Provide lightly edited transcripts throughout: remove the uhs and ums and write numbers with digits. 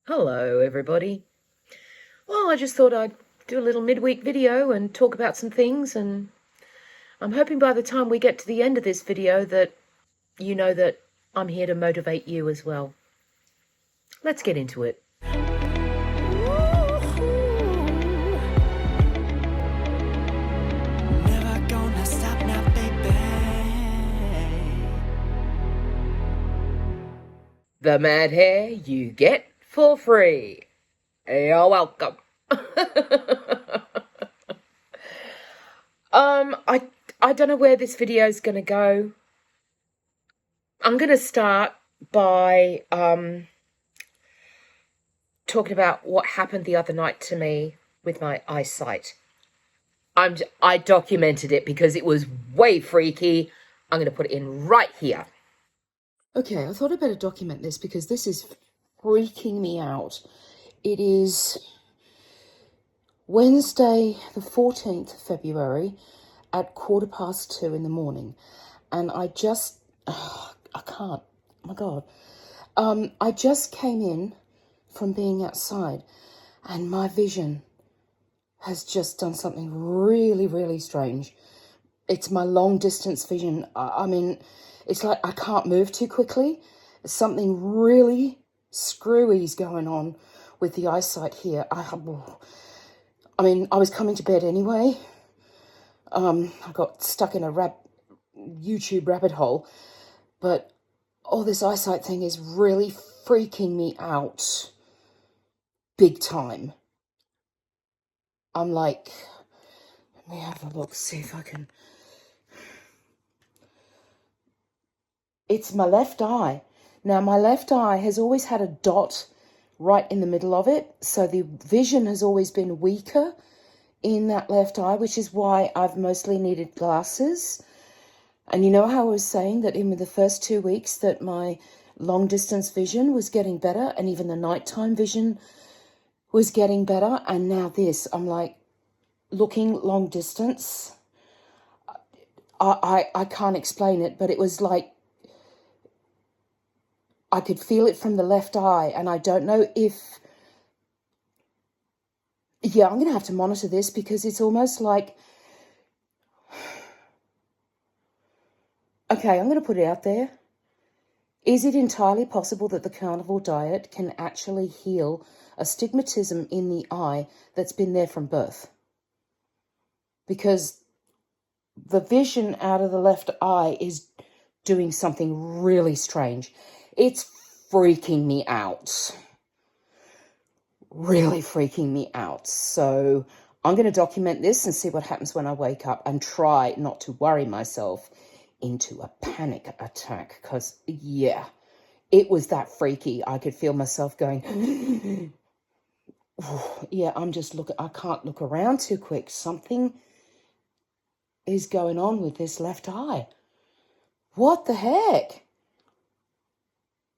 Hello, everybody. Well, I just thought I'd do a little midweek video and talk about some things, and I'm hoping by the time we get to the end of this video that you know that I'm here to motivate you as well. Let's get into it. Never gonna stop now, baby. The mad hair you get for free. You're welcome. I don't know where this video is going to go. I'm going to start by talking about what happened the other night to me with my eyesight. I documented it because it was way freaky. I'm going to put it in right here. Okay, I thought I'd better document this because this is freaking me out. It is Wednesday, the 14th of February at 2:15 in the morning. And I just, I can't, oh my God. I just came in from being outside and my vision has just done something really, really strange. It's my long distance vision. I mean, it's like I can't move too quickly. Something really screwy's going on with the eyesight here. I mean, I was coming to bed anyway. I got stuck in a YouTube rabbit hole, but all this eyesight thing is really freaking me out big time. I'm like, let me have a look, see if I can. It's my left eye. Now, my left eye has always had a dot right in the middle of it, so the vision has always been weaker in that left eye, which is why I've mostly needed glasses. And you know how I was saying that in the first 2 weeks that my long distance vision was getting better and even the nighttime vision was getting better, and now this, I'm like, looking long distance, I can't explain it, but it was like I could feel it from the left eye, and I don't know if, yeah, I'm going to have to monitor this because it's almost like, okay, I'm going to put it out there. Is it entirely possible that the carnivore diet can actually heal astigmatism in the eye that's been there from birth? Because the vision out of the left eye is doing something really strange. It's freaking me out. Really freaking me out. So I'm going to document this and see what happens when I wake up and try not to worry myself into a panic attack, because yeah, it was that freaky. I could feel myself going, yeah, I can't look around too quick. Something is going on with this left eye. What the heck?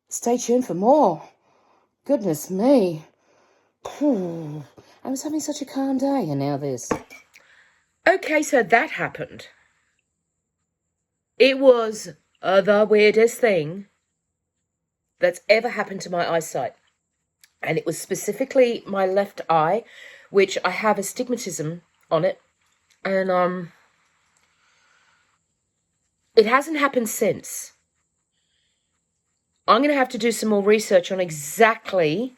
Stay tuned for more. Goodness me. I was having such a calm day, and now this. Okay, so that happened. It was the weirdest thing that's ever happened to my eyesight. And it was specifically my left eye, which I have astigmatism on it. And it hasn't happened since. I'm going to have to do some more research on exactly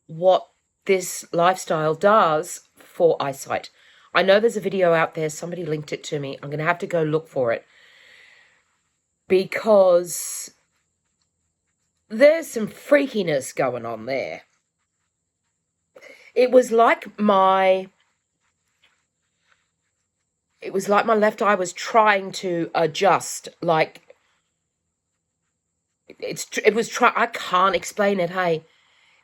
what this lifestyle does for eyesight. I know there's a video out there. Somebody linked it to me. I'm going to have to go look for it because there's some freakiness going on there. It was like my left eye was trying to adjust. Like I can't explain it. Hey,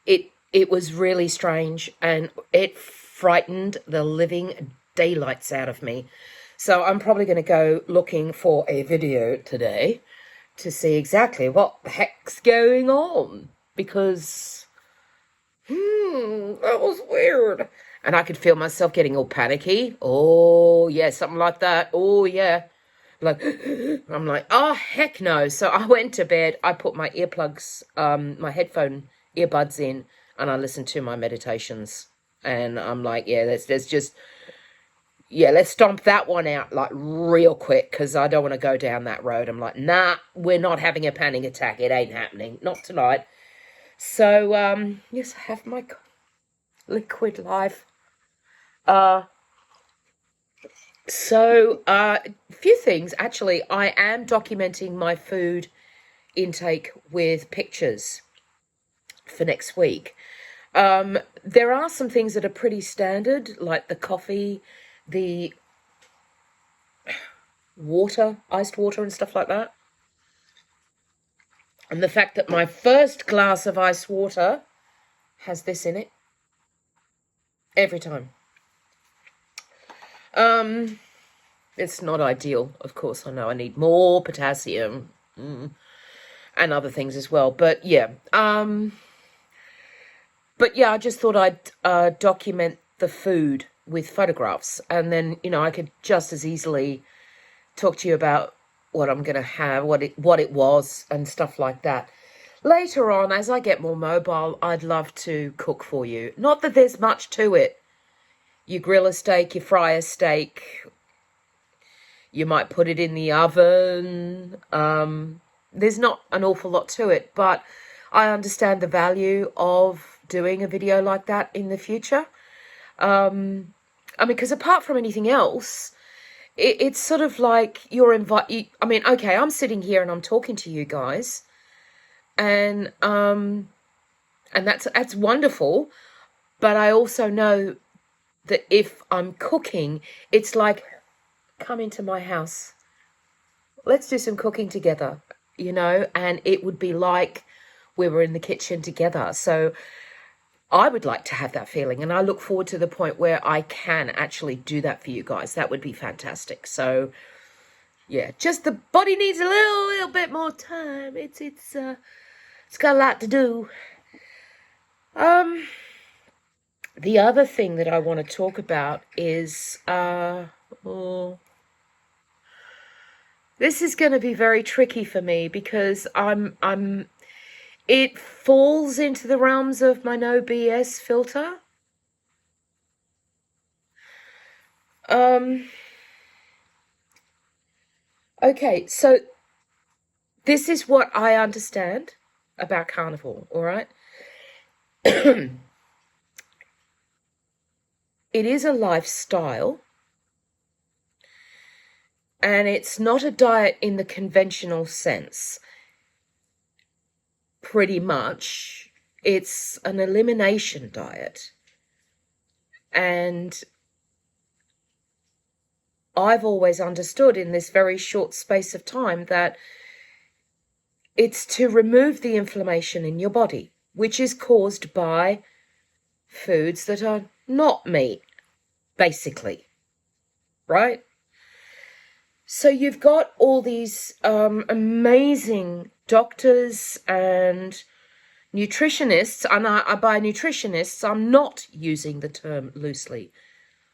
it was really strange, and it frightened the living daylights out of me. So I'm probably going to go looking for a video today to see exactly what the heck's going on, because that was weird. And I could feel myself getting all panicky. Oh, yeah, something like that. Oh, yeah. Like, I'm like, oh, heck no. So I went to bed. I put my earplugs, my headphone earbuds in, and I listened to my meditations. And I'm like, yeah, let's stomp that one out like real quick, because I don't want to go down that road. I'm like, nah, we're not having a panic attack. It ain't happening. Not tonight. So, yes, I have my liquid life. A few things. Actually, I am documenting my food intake with pictures for next week. There are some things that are pretty standard, like the coffee, the water, iced water and stuff like that. And the fact that my first glass of iced water has this in it every time. It's not ideal, of course. I know I need more potassium and other things as well. But yeah, I just thought I'd document the food with photographs, and then I could just as easily talk to you about what I'm gonna have, what it was, and stuff like that. Later on, as I get more mobile, I'd love to cook for you. Not that there's much to it. You grill a steak, you fry a steak, you might put it in the oven. There's not an awful lot to it, but I understand the value of doing a video like that in the future. Because apart from anything else, it's sort of like okay, I'm sitting here and I'm talking to you guys, and that's wonderful. But I also know that if I'm cooking, it's like, come into my house, let's do some cooking together, and it would be like we were in the kitchen together. So I would like to have that feeling, and I look forward to the point where I can actually do that for you guys. That would be fantastic. So yeah, just the body needs a little bit more time. It's got a lot to do. The other thing that I want to talk about is this is going to be very tricky for me, because it falls into the realms of my no BS filter. Okay, so this is what I understand about carnivore, all right? It is a lifestyle, and it's not a diet in the conventional sense. Pretty much, it's an elimination diet. And I've always understood in this very short space of time that it's to remove the inflammation in your body, which is caused by foods that are not meat, basically, right? So you've got all these amazing doctors and nutritionists, and by nutritionists, I'm not using the term loosely.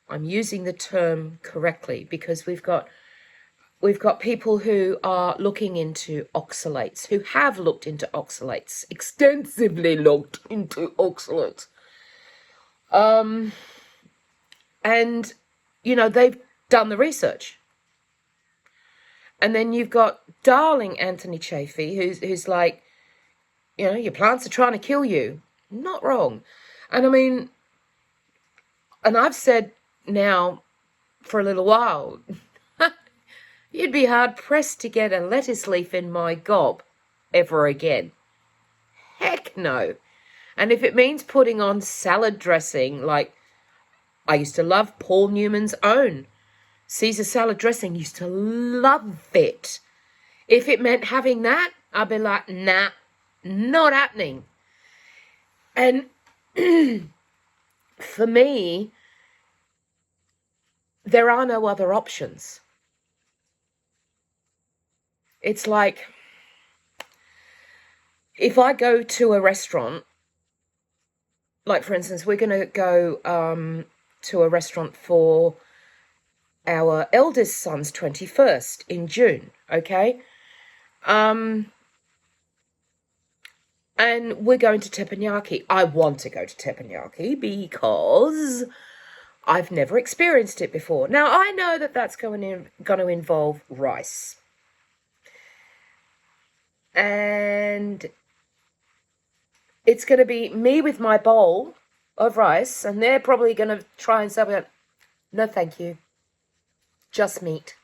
I'm using the term correctly, because we've got people who are looking into oxalates, who have looked into oxalates, extensively looked into oxalates. And, they've done the research. And then you've got darling Anthony Chaffee, who's like, your plants are trying to kill you. Not wrong. And and I've said now for a little while, you'd be hard pressed to get a lettuce leaf in my gob ever again. Heck no. And if it means putting on salad dressing, like I used to love Paul Newman's own Caesar salad dressing, used to love it. If it meant having that, I'd be like, nah, not happening. And for me, there are no other options. It's like, if I go to a restaurant, like for instance, we're going to go to a restaurant for our eldest son's 21st in June, okay? And we're going to Teppanyaki. I want to go to Teppanyaki because I've never experienced it before. Now, I know that that's going to involve rice. And it's going to be me with my bowl of rice, and they're probably going to try and say, no, thank you. Just meat.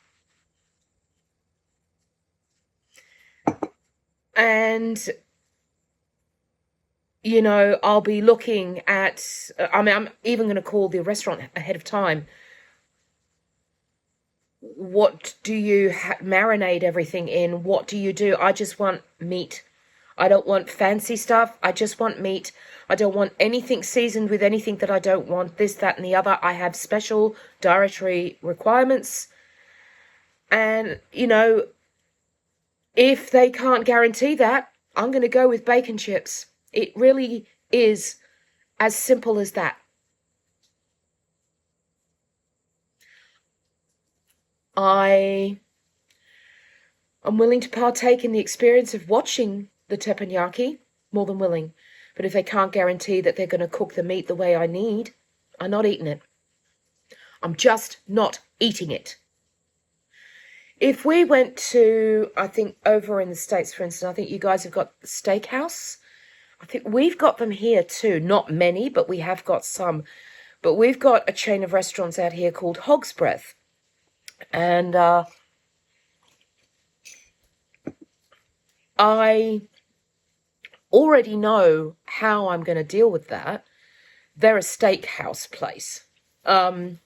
And, you know, I'll be looking at, I'm even going to call the restaurant ahead of time. What do you marinate everything in? What do you do? I just want meat. I don't want fancy stuff. I just want meat. I don't want anything seasoned with anything that I don't want, this, that, and the other. I have special dietary requirements. And, you know, if they can't guarantee that, I'm going to go with bacon chips. It really is as simple as that. I'm willing to partake in the experience of watching the teppanyaki, more than willing. But if they can't guarantee that they're going to cook the meat the way I need, I'm not eating it. I'm just not eating it. If we went to, I think over in the States, for instance, I think you guys have got the steakhouse. I think we've got them here too. Not many, but we have got some. But we've got a chain of restaurants out here called Hog's Breath. And I already know how I'm going to deal with that. They're a steakhouse place. You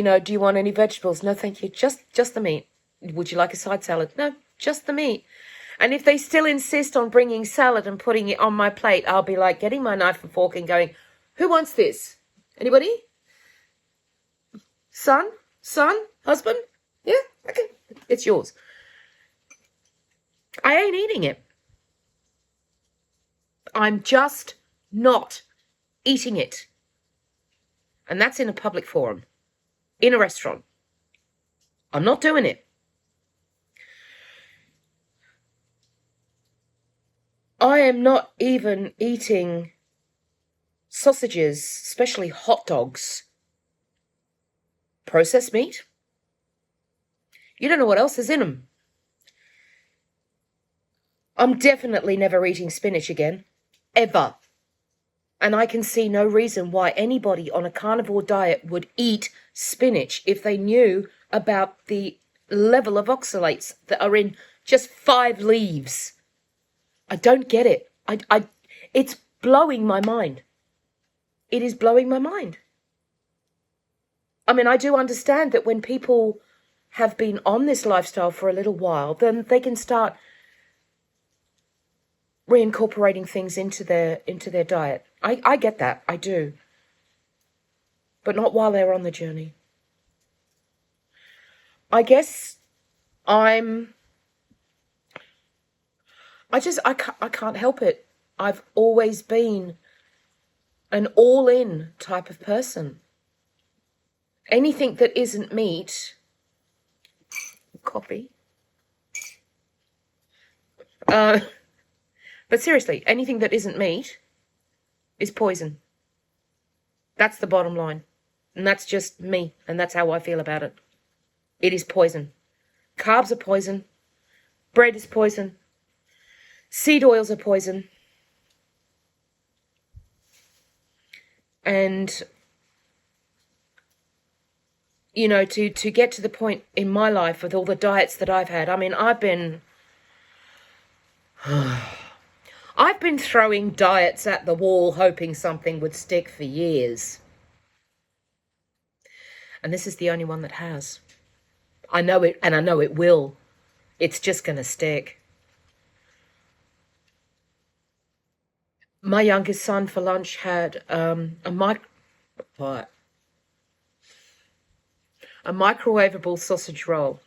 know, do you want any vegetables? No, thank you. Just the meat. Would you like a side salad? No, just the meat. And if they still insist on bringing salad and putting it on my plate, I'll be like getting my knife and fork and going, who wants this? Anybody? Son? Husband? Yeah? Okay. It's yours. I ain't eating it. I'm just not eating it. And that's in a public forum. In a restaurant. I'm not doing it. I am not even eating sausages, especially hot dogs. Processed meat. You don't know what else is in them. I'm definitely never eating spinach again. Ever. And I can see no reason why anybody on a carnivore diet would eat spinach if they knew about the level of oxalates that are in just 5 leaves. I don't get it. It's blowing my mind. It is blowing my mind. I mean, I do understand that when people have been on this lifestyle for a little while, then they can start reincorporating things into their diet. I get that. I do. But not while they're on the journey. I guess I can't help it. I've always been an all-in type of person. Anything that isn't meat, coffee. But seriously, anything that isn't meat is poison. That's the bottom line. And that's just me. And that's how I feel about it. It is poison. Carbs are poison. Bread is poison. Seed oils are poison. And, you know, to get to the point in my life with all the diets that I've had, I mean, I've been throwing diets at the wall hoping something would stick for years. And this is the only one that has. I know it, and I know it will. It's just going to stick. My youngest son for lunch had a microwavable sausage roll.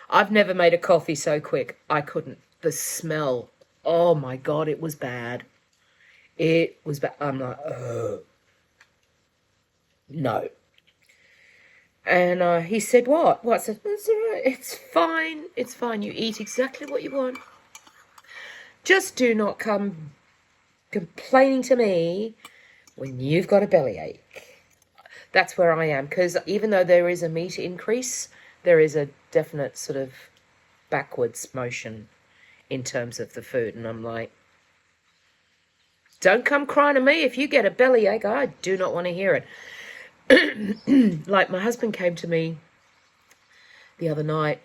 I've never made a coffee so quick. I couldn't. The smell. Oh my God, it was bad. It was bad. I'm like, ugh. No. And he said, what? I said, it's all right. It's fine. It's fine. You eat exactly what you want. Just do not come complaining to me when you've got a bellyache. That's where I am. Because even though there is a meat increase, there is a definite sort of backwards motion in terms of the food. And I'm like, don't come crying to me if you get a bellyache. I do not want to hear it. Like, my husband came to me the other night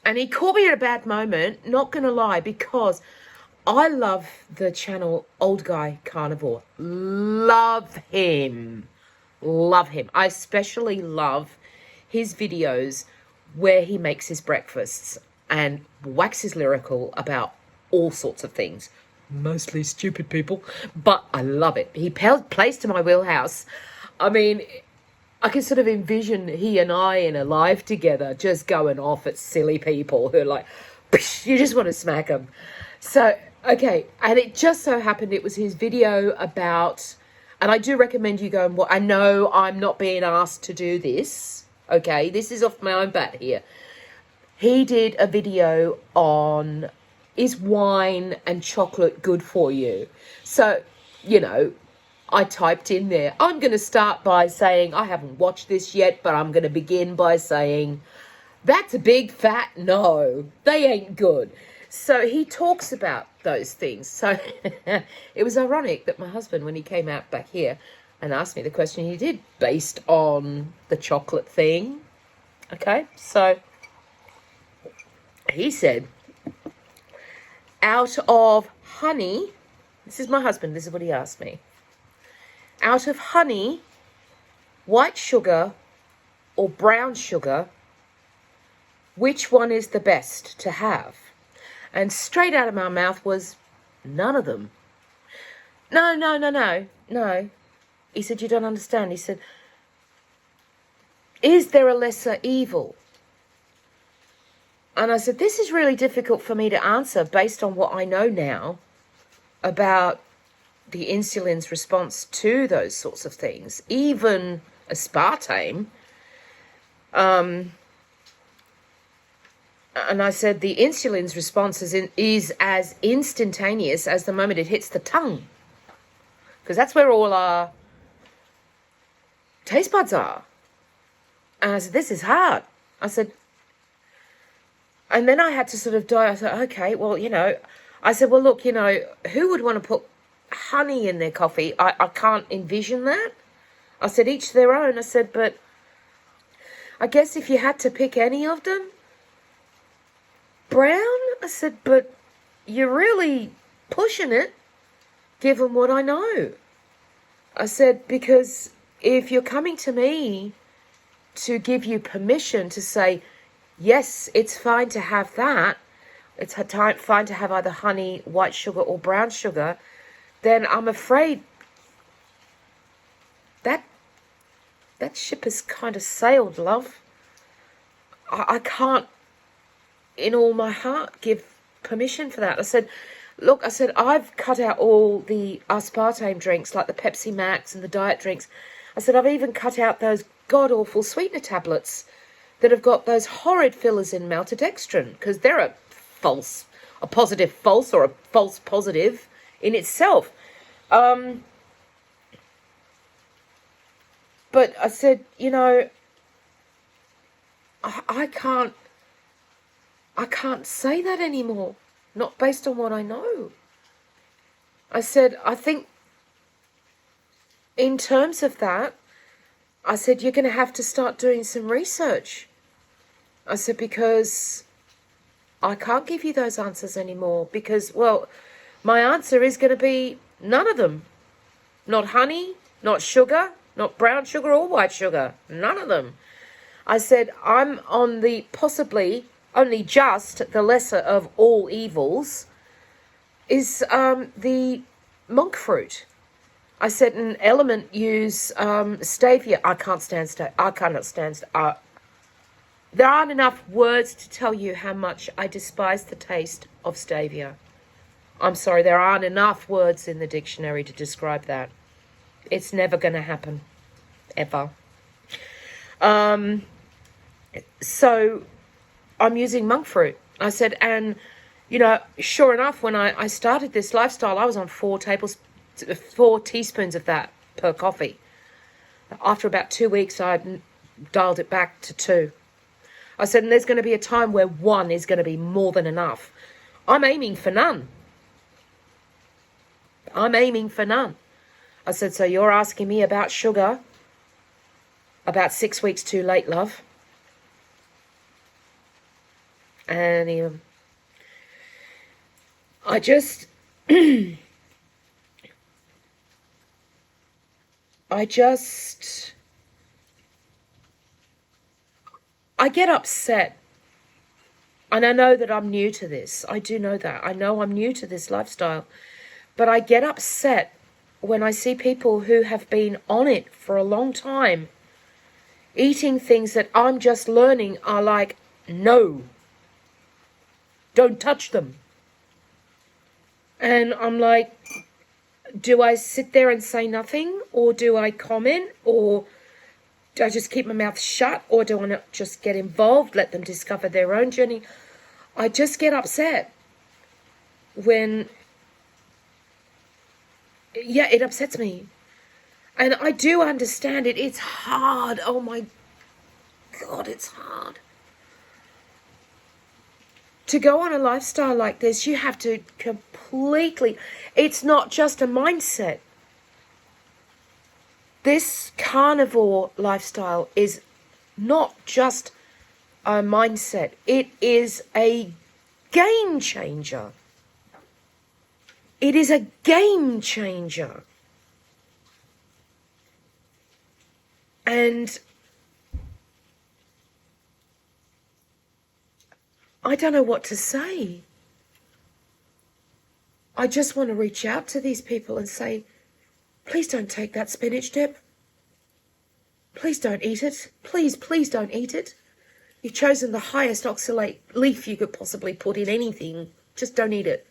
and he caught me at a bad moment, not gonna lie, because I love the channel Old Guy Carnivore. Love him. I especially love his videos where he makes his breakfasts and waxes lyrical about all sorts of things, mostly stupid people, but I love it. He plays to my wheelhouse. I mean, I can sort of envision he and I in a live together just going off at silly people who are like, you just want to smack them. So, okay, and it just so happened it was his video about, and I do recommend you go and watch. I know I'm not being asked to do this, okay? This is off my own bat here. He did a video on, is wine and chocolate good for you? So, you know, I typed in there, I'm going to start by saying, I haven't watched this yet, but I'm going to begin by saying, that's a big fat no. They ain't good. So he talks about those things. So it was ironic that my husband, when he came out back here and asked me the question, he did, based on the chocolate thing. Okay, so he said, out of honey, this is my husband, this is what he asked me. Out of honey, white sugar, or brown sugar, which one is the best to have? And straight out of my mouth was, none of them. No. He said, you don't understand. He said, is there a lesser evil? And I said, this is really difficult for me to answer based on what I know now about the insulin's response to those sorts of things, even aspartame. And I said the insulin's response is as instantaneous as the moment it hits the tongue, because that's where all our taste buds are. And I said, this is hard. I said, and then I had to sort of die. I said, okay, well, you know, I said, well, look, you know, who would want to put honey in their coffee? I can't envision that. I said, each their own. I said, but I guess if you had to pick any of them, brown? I said, but you're really pushing it, given what I know. I said, because if you're coming to me to give you permission to say, yes, it's fine to have that, it's fine to have either honey, white sugar, or brown sugar, then I'm afraid that ship has kind of sailed, love. I can't, in all my heart, give permission for that. I said, look, I said, I've cut out all the aspartame drinks, like the Pepsi Max and the diet drinks. I said, I've even cut out those god-awful sweetener tablets that have got those horrid fillers in maltodextrin, because they're a positive false, or a false positive in itself. But I said, you know, I can't say that anymore, not based on what I know. I said, I think in terms of that, I said, you're going to have to start doing some research. I said, because I can't give you those answers anymore, because, well, my answer is going to be none of them. Not honey, not sugar, not brown sugar or white sugar. None of them. I said, I'm on the possibly only just the lesser of all evils is the monk fruit. I said an element use stevia. I can't stand stevia. I cannot stand there aren't enough words to tell you how much I despise the taste of stevia. I'm sorry, there aren't enough words in the dictionary to describe that. It's never going to happen. Ever. So I'm using monk fruit. I said, and, sure enough, when I started this lifestyle, I was on 4 teaspoons of that per coffee. After about 2 weeks, I dialed it back to 2. I said, and there's going to be a time where 1 is going to be more than enough. I'm aiming for none. I said, so you're asking me about sugar about 6 weeks too late, love. And I just, I get upset. And I know that I'm new to this. I do know that. I know I'm new to this lifestyle. But I get upset when I see people who have been on it for a long time, eating things that I'm just learning are like, no, don't touch them. And I'm like, do I sit there and say nothing? Or do I comment? Or do I just keep my mouth shut? Or do I not just get involved, let them discover their own journey? I just get upset when, it upsets me. And I do understand it. It's hard. Oh my God, it's hard. To go on a lifestyle like this, you have to completely, it's not just a mindset. This carnivore lifestyle is not just a mindset. It is a game changer. It is a game changer. And I don't know what to say. I just want to reach out to these people and say, please don't take that spinach dip. Please don't eat it. Please don't eat it. You've chosen the highest oxalate leaf you could possibly put in anything. Just don't eat it.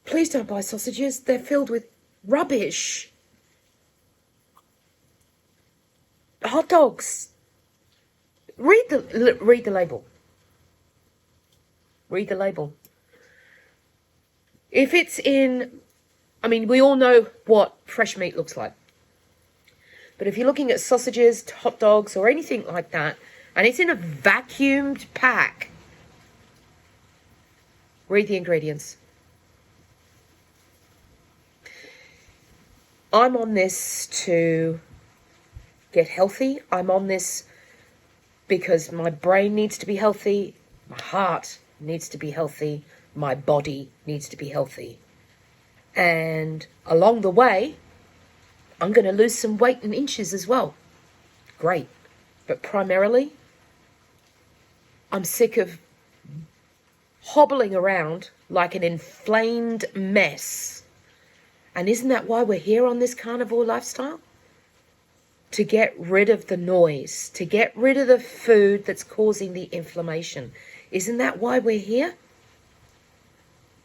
Please don't buy sausages. They're filled with rubbish. Hot dogs. Read the label. Read the label. If it's in, we all know what fresh meat looks like. But if you're looking at sausages, hot dogs, or anything like that, and it's in a vacuumed pack, read the ingredients. I'm on this to get healthy. I'm on this because my brain needs to be healthy. My heart needs to be healthy. My body needs to be healthy. And along the way, I'm going to lose some weight and inches as well. Great. But primarily, I'm sick of hobbling around like an inflamed mess. And isn't that why we're here on this carnivore lifestyle? To get rid of the noise, to get rid of the food that's causing the inflammation. Isn't that why we're here?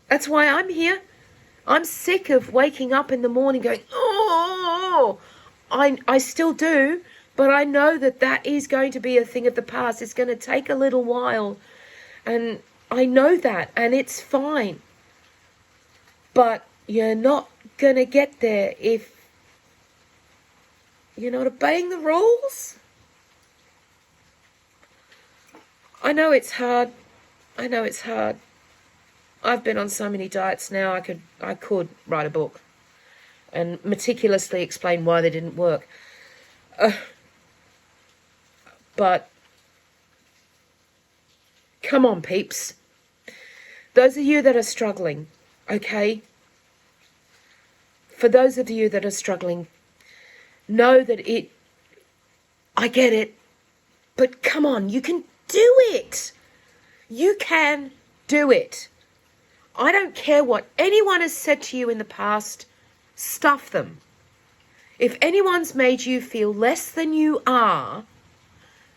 That's why I'm here. I'm sick of waking up in the morning going, oh, I still do, but I know that is going to be a thing of the past. It's going to take a little while, and I know that, and it's fine. But you're not going to get there if you're not obeying the rules. I know it's hard. I've been on so many diets now, I could write a book and meticulously explain why they didn't work. But come on, peeps. Those of you that are struggling, okay? For those of you that are struggling, know that I get it, but come on, you can do it. You can do it. I don't care what anyone has said to you in the past. Stuff them. If anyone's made you feel less than you are,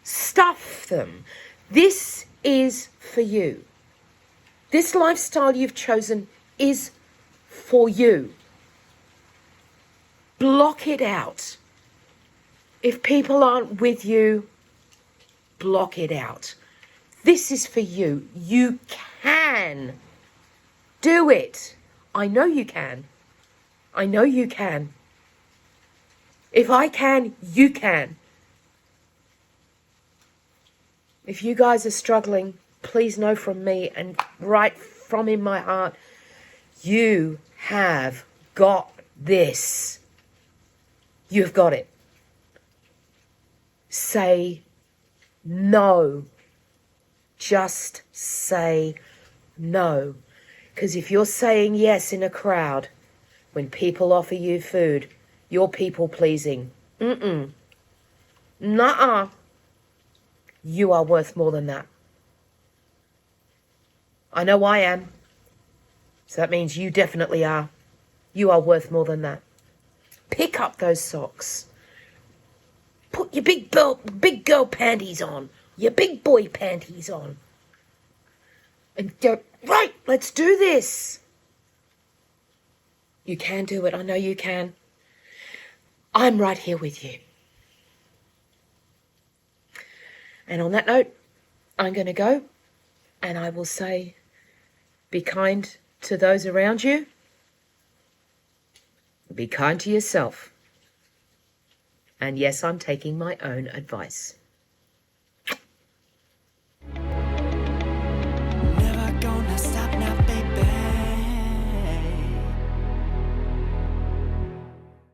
stuff them. This is for you. This lifestyle you've chosen is for you. Block it out. If people aren't with you, block it out. This is for you. You can do it. I know you can. I know you can. If I can, you can. If you guys are struggling, please know from me and right from in my heart, you have got this. You've got it. Say no. Just say no. Because if you're saying yes in a crowd, when people offer you food, you're people pleasing. Nuh-uh. You are worth more than that. I know I am. So that means you definitely are. You are worth more than that. Pick up those socks. Put your big girl panties on. Your big boy panties on. And go, right, let's do this. You can do it. I know you can. I'm right here with you. And on that note, I'm going to go, and I will say, be kind to those around you. Be kind to yourself. And yes, I'm taking my own advice.